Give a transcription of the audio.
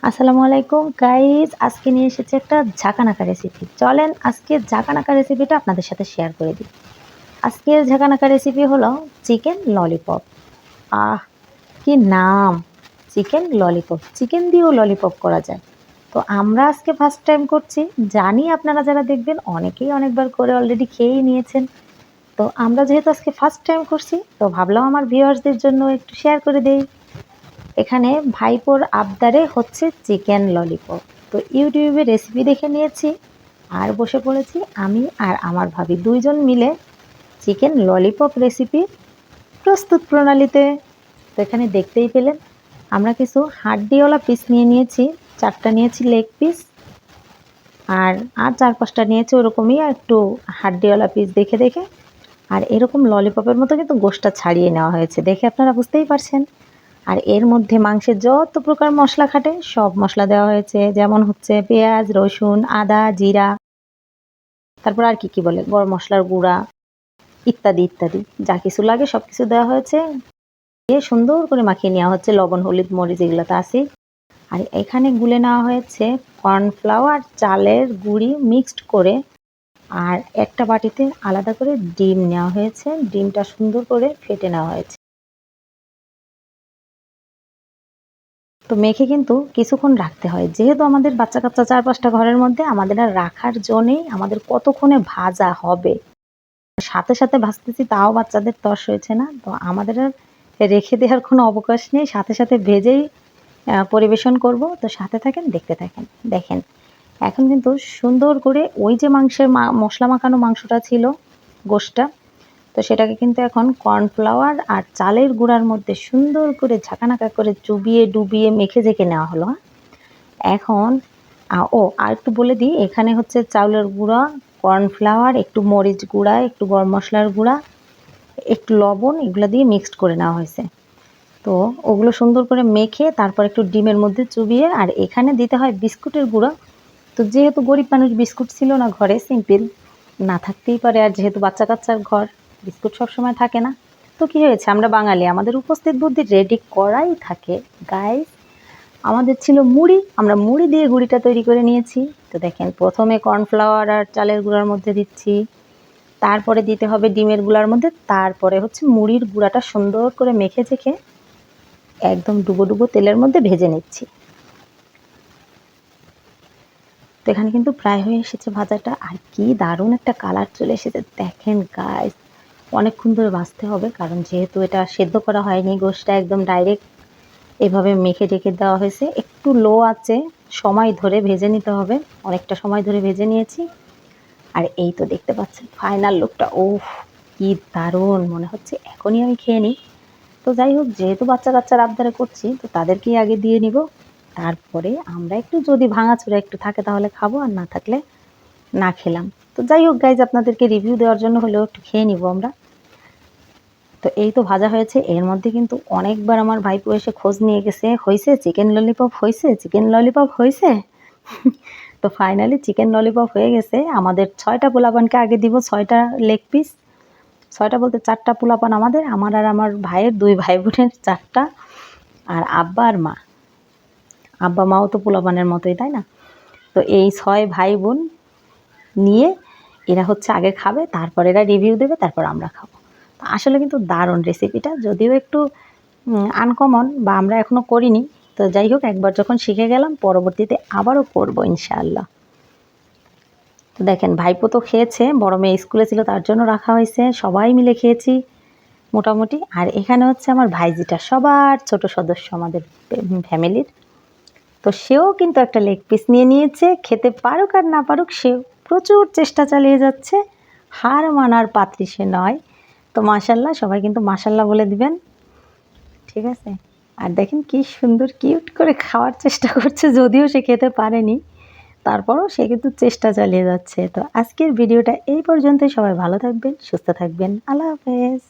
আসসালামু আলাইকুম গাইস, আজকে নিয়ে এসেছি একটা ঝাঁকানাকা রেসিপি। চলেন আজকে ঝাঁকানাকা রেসিপিটা আপনাদের সাথে শেয়ার করে দিই। আজকের ঝাঁকানাকা রেসিপি হলো চিকেন ললিপপ। আহ, কি নাম! চিকেন ললিপপ, চিকেন দিয়েও ললিপপ করা যায়। তো আমরা আজকে ফার্স্ট টাইম করছি। জানি আপনারা যারা দেখবেন অনেকেই অনেকবার করে অলরেডি খেয়েই নিয়েছেন। তো আমরা যেহেতু আজকে ফার্স্ট টাইম করছি, তো ভাবলাম আমার ভিউয়ার্সদের জন্য একটু শেয়ার করে দেই। এখানে ভাইপোর আবদারে হচ্ছে চিকেন ললিপপ। তো ইউটিউবে রেসিপি দেখে নিয়েছি আর বসে পড়েছি আমি আর আমার ভাবি দুইজন মিলে চিকেন ললিপপ রেসিপির প্রস্তুত প্রণালীতে। তো এখানে দেখতেই পেলেন আমরা কিছু হাড্ডিওয়ালা পিস নিয়ে নিয়েছি, 4টা নিয়েছি লেগ পিস, আর 4-5টা নিয়েছি ওরকমই একটু হাড্ডিওয়ালা পিস দেখে দেখে। আর এরকম ললিপপের মতো কিন্তু গোশটা ছাড়িয়ে নেওয়া হয়েছে, দেখে আপনারা বুঝতেই পারছেন। আর এর মধ্যে মাংসের যত প্রকার মশলা খাটে সব মশলা দেওয়া হয়েছে, যেমন হচ্ছে পেঁয়াজ, রসুন, আদা, জিরা, তারপর আর কি বলে গরম মশলার গুঁড়া ইত্যাদি ইত্যাদি যা কিছু লাগে সব কিছু দেওয়া হয়েছে। দিয়ে সুন্দর করে মাখিয়ে নেওয়া হচ্ছে, লবণ, হলুদ, মরিচ এগুলো তো আছেই। আর এখানে গুলে নেওয়া হয়েছে কর্নফ্লাওয়ার, চালের গুঁড়ি মিক্সড করে। আর একটা বাটিতে আলাদা করে ডিম নেওয়া হয়েছে, ডিমটা সুন্দর করে ফেটে নেওয়া হয়েছে। তো মেখে কিন্তু কিছুক্ষণ রাখতে হয়, যেহেতু আমাদের বাচ্চা কাচ্চা 4-5টা ঘরের মধ্যে, আমাদের আর রাখার জন্যেই আমাদের কতক্ষণে ভাজা হবে। সাথে সাথে ভাজতেছি তাও বাচ্চাদের তর হয়েছে না, তো আমাদের আর রেখে দেওয়ার কোনো অবকাশ নেই, সাথে সাথে ভেজেই পরিবেশন করব। তো সাথে থাকেন, দেখতে থাকেন। দেখেন এখন কিন্তু সুন্দর করে ওই যে মাংসের মশলা মাখানো মাংসটা ছিল, গোশটা, তো সেটাকে কিন্তু এখন কর্নফ্লাওয়ার আর চালের গুঁড়ার মধ্যে সুন্দর করে ঝাঁকানাকা করে চুবিয়ে ডুবিয়ে মেখে ঝেঁকে নেওয়া হলো। এখন আর একটু বলে দিই, এখানে হচ্ছে চাউলের গুঁড়া, কর্নফ্লাওয়ার, একটু মরিচ গুঁড়া, একটু গরম মশলার গুঁড়া, একটু লবণ, এগুলো দিয়ে মিক্সড করে নেওয়া হয়েছে। তো ওগুলো সুন্দর করে মেখে তারপর একটু ডিমের মধ্যে চুবিয়ে, আর এখানে দিতে হয় বিস্কুটের গুঁড়া। তো যেহেতু গরিব মানুষ, বিস্কুট ছিল না ঘরে, সিম্পল না থাকতেই পারে, আর যেহেতু বাচ্চা কাচ্চার ঘর, বিস্কুট সবসময় থাকে না। তো কী হয়েছে, আমরা বাঙালি, আমাদের উপস্থিত বুদ্ধি রেডি করাই থাকে গাইস। আমাদের ছিল মুড়ি, আমরা মুড়ি দিয়ে গুঁড়িটা তৈরি করে নিয়েছি। তো দেখেন প্রথমে কর্নফ্লাওয়ার আর চালের গুঁড়ার মধ্যে দিচ্ছি, তারপরে দিতে হবে ডিমের গুঁড়ার মধ্যে, তারপরে হচ্ছে মুড়ির গুঁড়াটা সুন্দর করে মেখে চেখে একদম ডুবো ডুবো তেলের মধ্যে ভেজে নিচ্ছি। তো এখানে কিন্তু প্রায় হয়ে এসেছে ভাজাটা, আর কি দারুণ একটা কালার চলে এসেছে দেখেন গাইস। অনেকক্ষণ ধরে ভাজতে হবে, কারণ যেহেতু এটা সেদ্ধ করা হয়নি, গোশটা একদম ডাইরেক্ট এভাবে মেখে রেখে দেওয়া হয়েছে। একটু লো আছে সময় ধরে ভেজে নিতে হবে, অনেকটা সময় ধরে ভেজে নিয়েছি। আর এই তো দেখতে পাচ্ছেন ফাইনাল লুকটা, ওহ কি দারুণ! মনে হচ্ছে এখনই আমি খেয়ে নিই। তো যাই হোক, যেহেতু বাচ্চা কাচ্চার আবদারে করছি, তো তাদেরকেই আগে দিয়ে নিব, তারপরে আমরা একটু যদি ভাঙাচোরা একটু থাকে তাহলে খাবো, আর না থাকলে না খেলাম। তো যাই হোক গাইজ, আপনাদেরকে রিভিউ দেওয়ার জন্য হলেও একটু খেয়ে নিব আমরা। তো এই তো ভাজা হয়েছে, এর মধ্যে কিন্তু অনেকবার আমার ভাইপো এসে খোঁজ নিয়ে গেছে, হয়েছে চিকেন ললিপপ, হয়েছে চিকেন ললিপপ, হয়েছে। তো ফাইনালি চিকেন ললিপপ হয়ে গেছে। আমাদের 6টা পোলাপানকে আগে দিব, 6টা লেগ পিস, 6টা বলতে 4টা পোলাপান আমাদের, আমার আর আমার ভাইয়ের 2 ভাই বোনের 4টা, আর আব্বা আর মা, আব্বা মাও তো পোলাপানের মতোই, তাই না? তো এই 6 ভাই বোন নিয়ে এরা হচ্ছে আগে খাবে, তারপর এরা রিভিউ দেবে, তারপর আমরা খাবো। আসলে কিন্তু দারুণ রেসিপিটা, যদিও একটু আনকমন, বা আমরা এখনও করিনি। তো যাই হোক, একবার যখন শিখে গেলাম, পরবর্তীতে আবারও করবো ইনশাআল্লাহ। তো দেখেন ভাইপো তো খেয়েছে, বড় মেয়ে স্কুলে ছিল তার জন্য রাখা হয়েছে, সবাই মিলে খেয়েছি মোটামুটি। আর এখানে হচ্ছে আমার ভাইজিটা, সবার ছোট সদস্য আমাদের ফ্যামিলির, তো সেও কিন্তু একটা লেগ পিস নিয়ে নিয়েছে। খেতে পারুক আর না পারুক, সেও প্রচুর চেষ্টা চালিয়ে যাচ্ছে, হার মানার পাত্রী সে নয়। তো মাশাল্লাহ, সবাই কিন্তু মাশাল্লাহ বলে দিবেন, ঠিক আছে? আর দেখেন কি সুন্দর কিউট করে খাওয়ার চেষ্টা করছে, যদিও সে খেতে পারেনি, তারপরও সে কিন্তু চেষ্টা চালিয়ে যাচ্ছে। তো আজকের ভিডিওটা এই পর্যন্তই, সবাই ভালো থাকবেন, সুস্থ থাকবেন, আল্লাহ হাফেজ।